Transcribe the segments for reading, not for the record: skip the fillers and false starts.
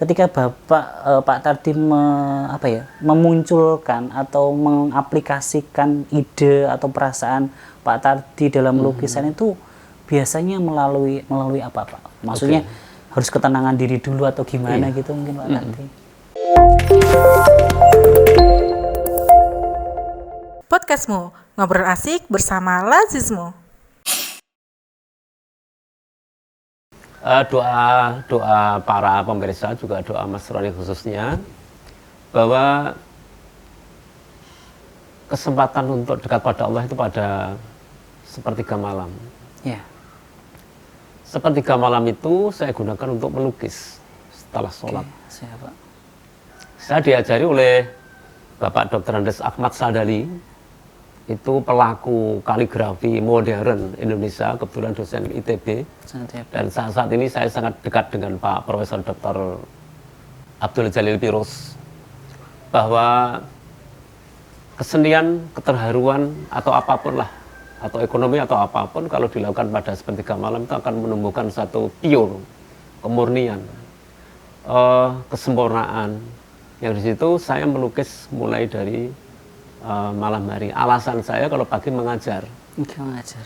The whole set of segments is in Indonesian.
ketika Pak Tardi memunculkan atau mengaplikasikan ide atau perasaan Pak Tardi dalam lukisan itu biasanya melalui apa Pak? Maksudnya harus ketenangan diri dulu atau gimana gitu mungkin Pak Tardi? Podcastmu, ngobrol asik bersama Lazismo. Doa para pemirsa, juga doa Mas Roni khususnya, bahwa kesempatan untuk dekat pada Allah itu pada sepertiga malam. Ya. Sepertiga malam itu saya gunakan untuk melukis setelah sholat. Siapa? Saya diajari oleh Bapak Dr. Andes Ahmad Sadali, itu pelaku kaligrafi modern Indonesia, kebetulan dosen ITB. Dan saat ini saya sangat dekat dengan Pak Profesor Dr. Abdul Jalil Pirus, bahwa kesenian, keterharuan atau apapun lah, atau ekonomi atau apapun, kalau dilakukan pada sepertiga malam itu akan menumbuhkan satu pure kemurnian, kesempurnaan. Yang di situ saya melukis mulai dari malam hari. Alasan saya kalau pagi mengajar.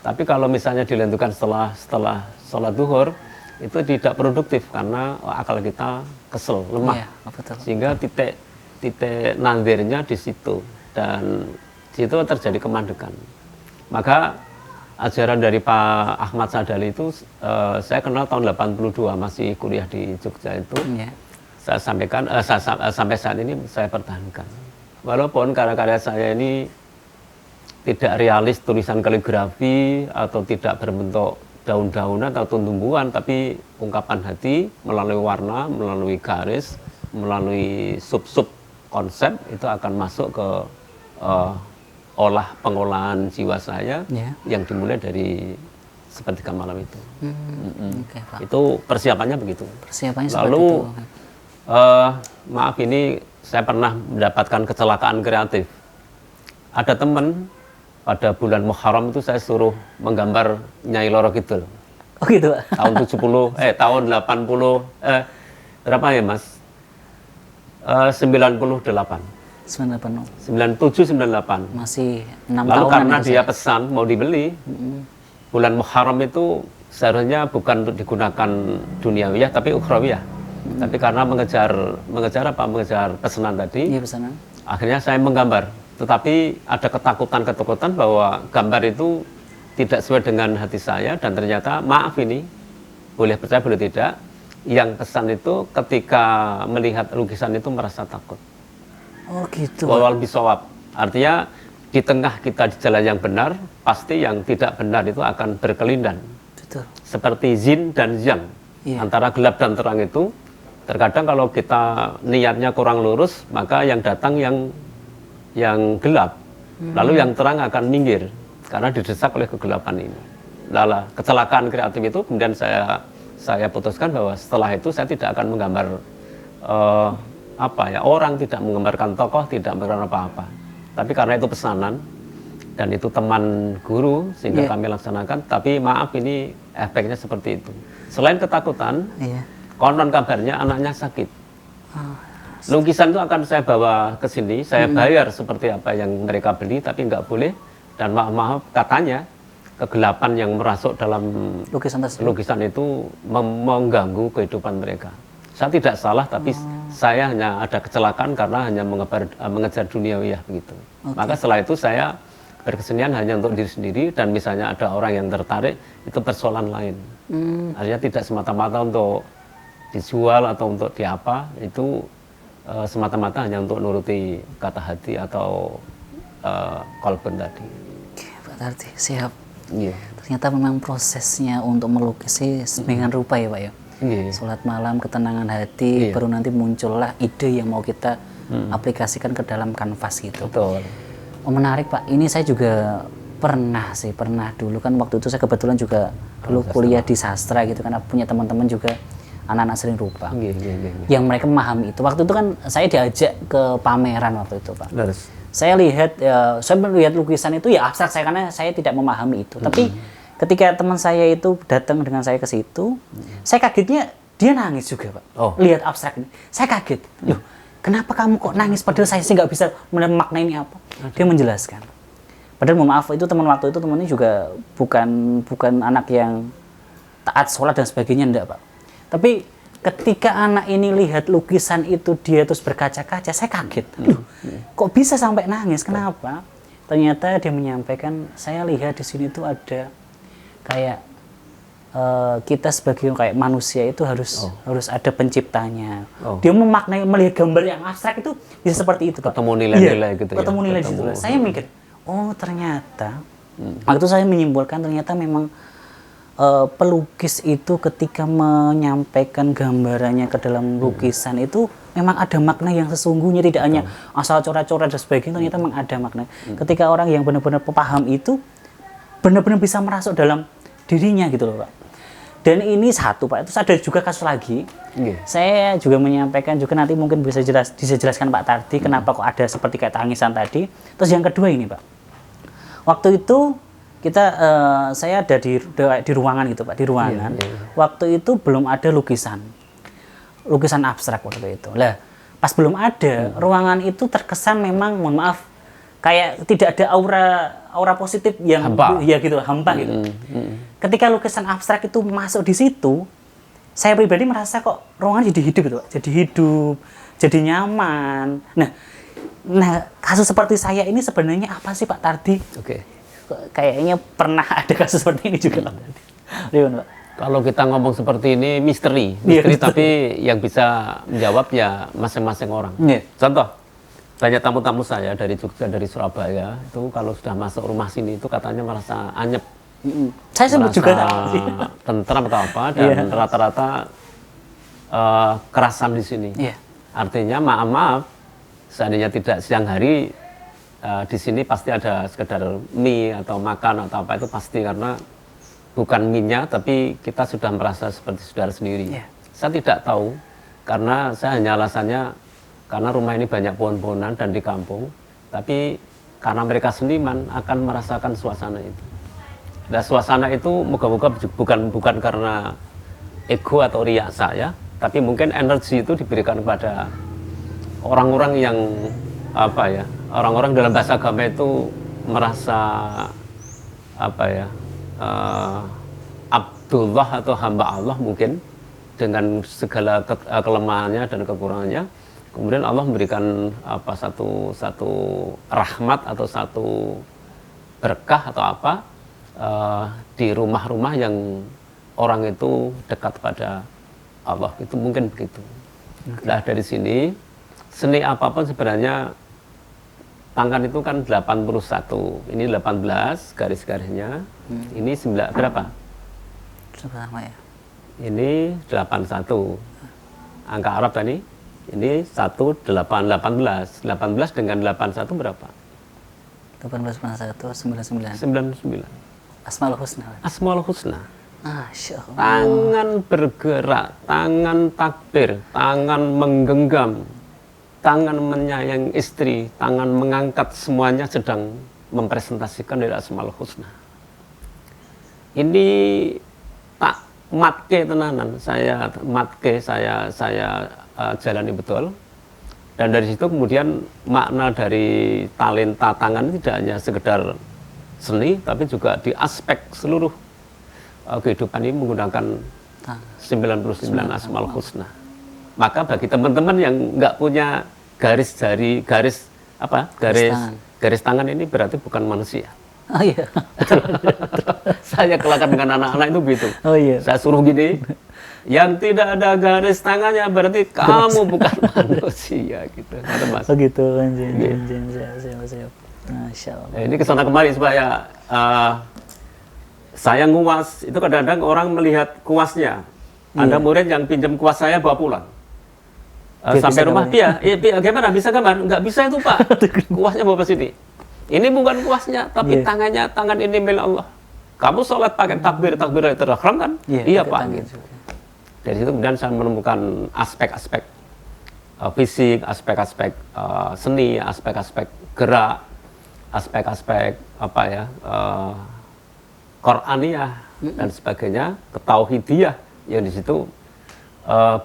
Tapi kalau misalnya dilentukan setelah sholat duhur, itu tidak produktif karena akal kita kesel, lemah. Betul. Sehingga titik nandirnya di situ, dan di situ terjadi kemandekan. Maka ajaran dari Pak Ahmad Sadali itu saya kenal tahun 82, masih kuliah di Jogja itu. Saya sampaikan sampai saat ini saya pertahankan. Walaupun karya-karya saya ini tidak realis tulisan kaligrafi atau tidak berbentuk daun-daunan atau tumbuhan, tapi ungkapan hati melalui warna, melalui garis, melalui sub-sub konsep itu akan masuk ke pengolahan jiwa saya yang dimulai dari sepertiga malam itu. Itu persiapannya begitu. Lalu maaf, ini saya pernah mendapatkan kecelakaan kreatif. Ada teman pada bulan Muharram itu saya suruh menggambar Nyai Loro Kidul. Oh gitu Pak. Tahun 80 berapa ya Mas? 98. 97 98. Masih 6 tahun. Lalu karena dia pesan mau dibeli, bulan Muharram itu seharusnya bukan untuk digunakan duniawiyah tapi ukhrawiyah. Tapi karena mengejar pesanan tadi, pesanan. Akhirnya saya menggambar. Tetapi ada ketakutan bahwa gambar itu tidak sesuai dengan hati saya, dan ternyata maaf ini, boleh percaya boleh tidak, yang pesan itu ketika melihat lukisan itu merasa takut. Oh gitu. Wal bisawab. Artinya di tengah kita di jalan yang benar, pasti yang tidak benar itu akan berkelindan. Betul. Seperti yin dan yang. Antara gelap dan terang itu, terkadang kalau kita niatnya kurang lurus, maka yang datang yang gelap, lalu yang terang akan minggir karena didesak oleh kegelapan ini. Lala, kecelakaan kreatif itu kemudian saya putuskan bahwa setelah itu saya tidak akan menggambar orang, tidak menggambarkan tokoh, tidak menggambarkan apa-apa. Tapi karena itu pesanan dan itu teman guru sehingga kami laksanakan. Tapi maaf, ini efeknya seperti itu. Selain ketakutan, konon kabarnya anaknya sakit. Lukisan itu akan saya bawa ke sini, saya bayar seperti apa yang mereka beli, tapi nggak boleh. Dan maaf katanya kegelapan yang merasuk dalam lukisan itu mengganggu kehidupan mereka. Saya tidak salah, tapi saya hanya ada kecelakaan karena hanya mengejar duniawiyah begitu. Maka setelah itu saya berkesenian hanya untuk diri sendiri, dan misalnya ada orang yang tertarik, itu persoalan lain. Artinya tidak semata-mata untuk dijual atau untuk diapa, itu semata-mata hanya untuk nuruti kata hati atau kolben tadi. Oke, Pak Tardi, siap. Ternyata memang prosesnya untuk melukis dengan rupa ya Pak ya. Sholat malam, ketenangan hati, baru nanti muncullah ide yang mau kita aplikasikan ke dalam kanvas gitu. Betul. Oh, menarik Pak, ini saya juga pernah dulu kan, waktu itu saya kebetulan juga dulu kuliah di sastra gitu, karena punya teman-teman juga anak-anak seni rupa yang mereka memahami itu. Waktu itu kan saya diajak ke pameran waktu itu Pak. Saya melihat lukisan itu ya abstrak saya, karena saya tidak memahami itu. Tapi ketika teman saya itu datang dengan saya ke situ, saya kagetnya dia nangis juga Pak. Lihat abstrak ini. Saya kaget. Loh, kenapa kamu kok nangis? Padahal saya sih nggak bisa memaknai ini apa. Dia menjelaskan. Padahal mohon maaf itu teman waktu itu temannya juga bukan anak yang taat sholat dan sebagainya, enggak Pak. Tapi ketika anak ini lihat lukisan itu dia terus berkaca-kaca, saya kaget. Loh, kok bisa sampai nangis? Kenapa? Ternyata dia menyampaikan, saya lihat di sini tuh ada kayak kita sebagai kayak manusia itu harus ada penciptanya. Dia memaknai, melihat gambar yang abstrak itu bisa seperti itu Pak. Ketemu nilai-nilai gitu ya. Ketemu nilai gitu. Saya mikir, oh ternyata waktu saya menyimpulkan ternyata memang pelukis itu ketika menyampaikan gambarannya ke dalam lukisan itu memang ada makna yang sesungguhnya, tidak hanya asal coret-coret dan sebagainya, ternyata memang ada makna. Ketika orang yang benar-benar paham itu benar-benar bisa merasuk dalam dirinya gitu loh Pak. Dan ini satu Pak, itu ada juga kasus lagi. Saya juga menyampaikan juga nanti mungkin bisa dijelaskan Pak Tardi kenapa kok ada seperti kayak tangisan tadi. Terus yang kedua ini Pak, waktu itu saya ada di ruangan gitu Pak, di ruangan. Waktu itu belum ada lukisan abstrak waktu itu. Lah, pas belum ada, ruangan itu terkesan memang, mohon maaf, kayak tidak ada aura positif yang hampa gitu. Ketika lukisan abstrak itu masuk di situ, saya pribadi merasa kok ruangan jadi hidup gitu Pak. Jadi hidup, jadi nyaman. Nah, kasus seperti saya ini sebenarnya apa sih Pak Tardi? Kayaknya pernah ada kasus seperti ini juga Pak Tardi. Pak. Kalau kita ngomong seperti ini misteri tapi yang bisa menjawab ya masing-masing orang. Contoh, banyak tamu-tamu saya dari Jogja, dari Surabaya itu kalau sudah masuk rumah sini itu katanya merasa anyep. Saya sempat juga tentram atau apa, dan rata-rata kerasan di sini. Artinya maaf, seandainya tidak siang hari di sini pasti ada sekedar mie atau makan atau apa, itu pasti, karena bukan mie-nya tapi kita sudah merasa seperti saudara sendiri. Saya tidak tahu, karena saya hanya alasannya karena rumah ini banyak pohon-pohonan dan di kampung, tapi karena mereka seniman akan merasakan suasana itu. Nah, suasana itu moga-moga bukan karena ego atau riak saya, tapi mungkin energi itu diberikan kepada orang-orang yang orang-orang dalam bahasa agama itu merasa Abdullah atau hamba Allah mungkin dengan segala kelemahannya dan kekurangannya. Kemudian Allah memberikan satu rahmat atau satu berkah atau apa di rumah-rumah yang orang itu dekat pada Allah, itu mungkin begitu. Nah, dari sini seni apapun sebenarnya, tangan itu kan 81, ini 18 garis-garisnya, ini 9 berapa? Sama ya. Ini 81, angka Arab tadi. Ini 18 dengan 81 berapa? 18 99. 99. Asmaul Husna. Asmaul Husna. Masya Allah. Tangan bergerak, tangan takbir, tangan menggenggam, tangan menyayangi istri, tangan mengangkat, semuanya sedang mempresentasikan dari Asmaul Husna. Ini tak matke tenanan, saya jalani betul. Dan dari situ kemudian makna dari talenta tangan tidak hanya sekedar seni, tapi juga di aspek seluruh kehidupan ini menggunakan 99 Asmaul Husna. Maka bagi teman-teman yang nggak punya garis tangan ini berarti bukan manusia. Oh iya. Saya kelakar dengan anak-anak itu begitu. Oh iya. Saya suruh gini, yang tidak ada garis tangannya berarti kamu bukan manusia gitu. Ada Mas. Oh gitu, siap. Masya Allah. Ini kesana kemari supaya saya nguas, itu kadang-kadang orang melihat kuasnya. Ada murid yang pinjam kuas saya bawa pulang. Sampai rumah, gimana? Bisa gambar? Nggak bisa itu Pak. Kuasnya bawa ke sini. Ini bukan kuasnya, tapi tangan ini milik Allah. Kamu sholat pakai takbir terharam kan? Iya Pak. Gitu. Dari situ kemudian saya menemukan aspek-aspek fisik, aspek-aspek seni, aspek-aspek gerak, aspek-aspek Qur'aniyah dan sebagainya, ketauhidiyah yang di situ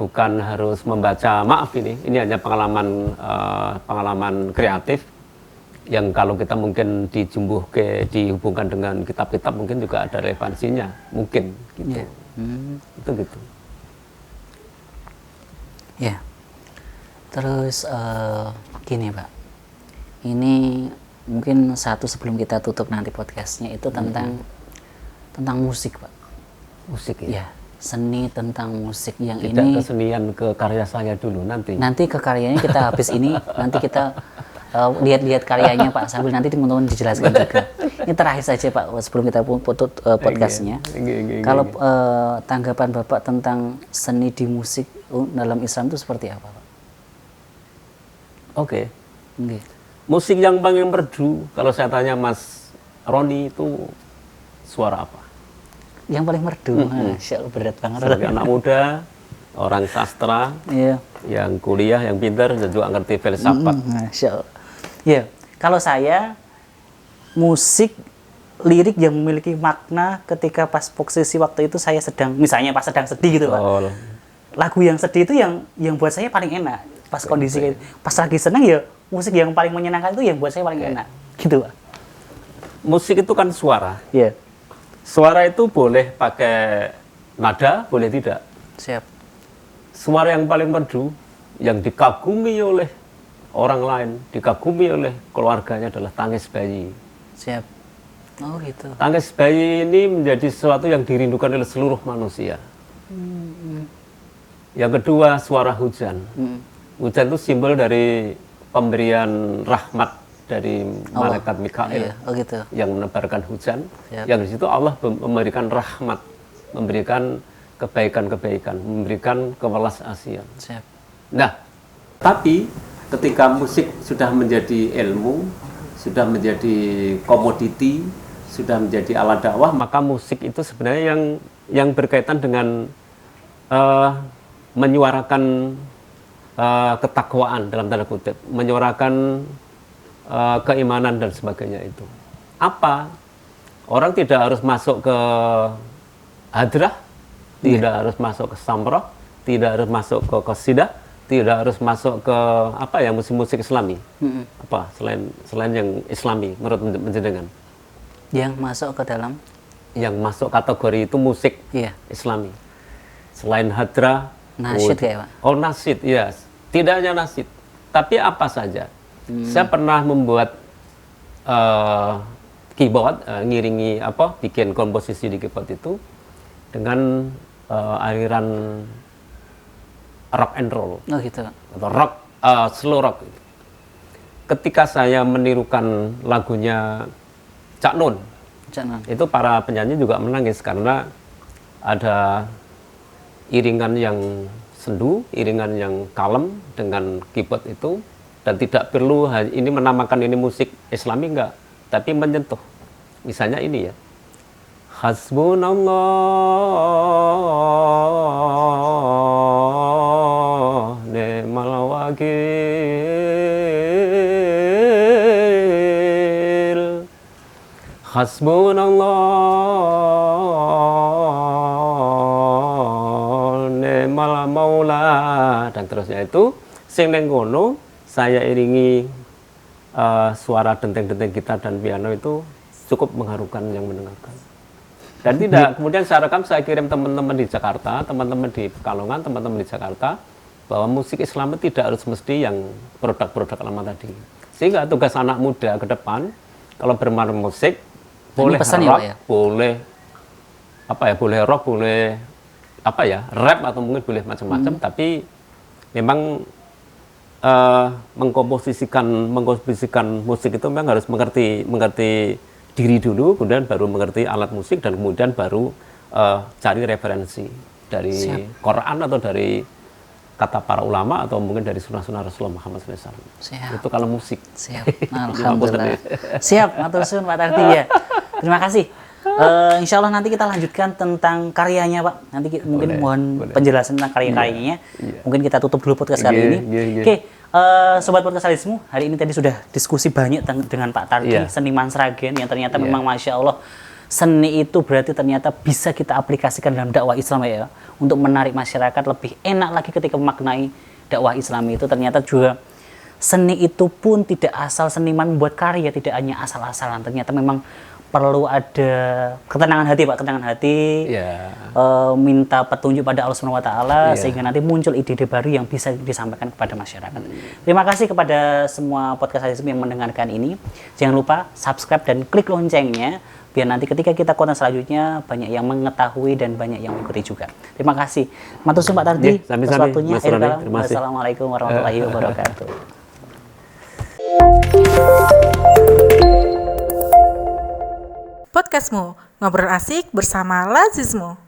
bukan harus membaca, maaf ini hanya pengalaman kreatif yang kalau kita mungkin dihubungkan dengan kitab-kitab mungkin juga ada relevansinya, mungkin gitu. Itu gitu. Ya. Terus gini Pak, ini mungkin satu sebelum kita tutup nanti podcastnya itu tentang musik Pak. Musik ya? Ya, seni tentang musik yang tidak ini. Tidak kesenian ke karya saya dulu nanti. Nanti ke karyanya kita habis ini, nanti kita lihat-lihat karyanya Pak sambil nanti teman-teman dijelaskan juga. Ini terakhir saja Pak sebelum kita putus podcastnya. Kalau tanggapan Bapak tentang seni di musik dalam Islam itu seperti apa Pak? Oke. Musik yang paling merdu, kalau saya tanya Mas Roni itu suara apa? Yang paling merdu, Masya Allah, berat banget. Sebagai anak muda, orang sastra, yang kuliah, yang pintar, dan juga ngerti filsafat. Masya Allah. Ya, kalau saya, musik, lirik yang memiliki makna ketika pas posisi waktu itu saya sedang, misalnya pas sedang sedih gitu Pak. Lagu yang sedih itu yang buat saya paling enak. Pas kondisi, pas lagi senang ya, musik yang paling menyenangkan itu yang buat saya paling enak. Gitu Pak. Musik itu kan suara. Iya. Suara itu boleh pakai nada, boleh tidak. Siap. Suara yang paling merdu, yang dikagumi oleh orang lain, dikagumi oleh keluarganya adalah tangis bayi. Siap. Oh gitu. Tangis bayi ini menjadi sesuatu yang dirindukan oleh seluruh manusia. Yang kedua, suara hujan. Hujan itu simbol dari pemberian rahmat dari malaikat Mikail gitu. Yang menebarkan hujan. Siap. Yang di situ Allah memberikan rahmat, memberikan kebaikan-kebaikan, memberikan kewelas asian. Siap. Nah, tapi ketika musik sudah menjadi ilmu, sudah menjadi komoditi, sudah menjadi alat dakwah, maka musik itu sebenarnya yang berkaitan dengan menyuarakan ketakwaan dalam tanda kutip, menyuarakan keimanan dan sebagainya itu. Apa? Orang tidak harus masuk ke hadrah, tidak harus masuk ke samroh, tidak harus masuk ke qasidah, tidak harus masuk ke apa ya musik-musik Islami. Apa selain yang Islami menurut menjenengan? Yang masuk ke dalam? Yang masuk kategori itu musik Islami. Selain hadrah, nasyid kayak Pak. Oh nasyid, ya. Tidak hanya nasyid, tapi apa saja. Saya pernah membuat keyboard, ngiringi bikin komposisi di keyboard itu dengan aliran rock and roll. Oh gitu. Atau rock, slow rock. Ketika saya menirukan lagunya Cak Nun, itu para penyanyi juga menangis karena ada iringan yang sendu, iringan yang kalem dengan keyboard itu. Dan tidak perlu ini menamakan ini musik Islami enggak, tapi menyentuh. Misalnya ini ya. Hasbunallah ni'mal wakil. Hasbunallah ni'mal maula, dan terusnya itu sing ning kono saya iringi suara denteng-denteng gitar dan piano itu cukup mengharukan yang mendengarkan. Dan tidak, kemudian saya rekam, saya kirim teman-teman di Jakarta, teman-teman di Pekalongan, teman-teman di Jakarta, bahwa musik Islam tidak harus mesti yang produk-produk lama tadi. Sehingga tugas anak muda ke depan, kalau bermain musik, boleh rock, boleh boleh rock, boleh rap atau mungkin boleh macam-macam, tapi memang mengkomposisikan musik itu memang harus mengerti diri dulu, kemudian baru mengerti alat musik, dan kemudian baru cari referensi dari Quran atau dari kata para ulama atau mungkin dari sunnah-sunnah Rasulullah Muhammad SAW. Itu kalau musik. Siap. Alhamdulillah. Siap, matur suwun Pak Tardi ya. Terima kasih. Insya Allah nanti kita lanjutkan tentang karyanya Pak. Nanti mungkin mohon penjelasan tentang karya-karyanya. Mungkin kita tutup dulu podcast kali ini. Oke, Sobat Podcast Alismu, hari ini tadi sudah diskusi banyak dengan Pak Tardi, seniman Sragen yang ternyata memang Masya Allah seni itu berarti ternyata bisa kita aplikasikan dalam dakwah Islam ya, untuk menarik masyarakat lebih enak lagi ketika memaknai dakwah Islam itu. Ternyata juga seni itu pun tidak asal seniman membuat karya, tidak hanya asal-asalan. Ternyata memang perlu ada ketenangan hati, Pak, ketenangan hati, minta petunjuk pada Allah Subhanahu wa taala sehingga nanti muncul ide-ide baru yang bisa disampaikan kepada masyarakat. Terima kasih kepada semua podcast Lazisme yang mendengarkan ini. Jangan lupa subscribe dan klik loncengnya biar nanti ketika kita konten selanjutnya banyak yang mengetahui dan banyak yang mengikuti juga. Terima kasih. Matur suwun Pak Tardi atas waktunya. Wassalamualaikum warahmatullahi wabarakatuh. Podcastmu, ngobrol asik bersama Lazisme.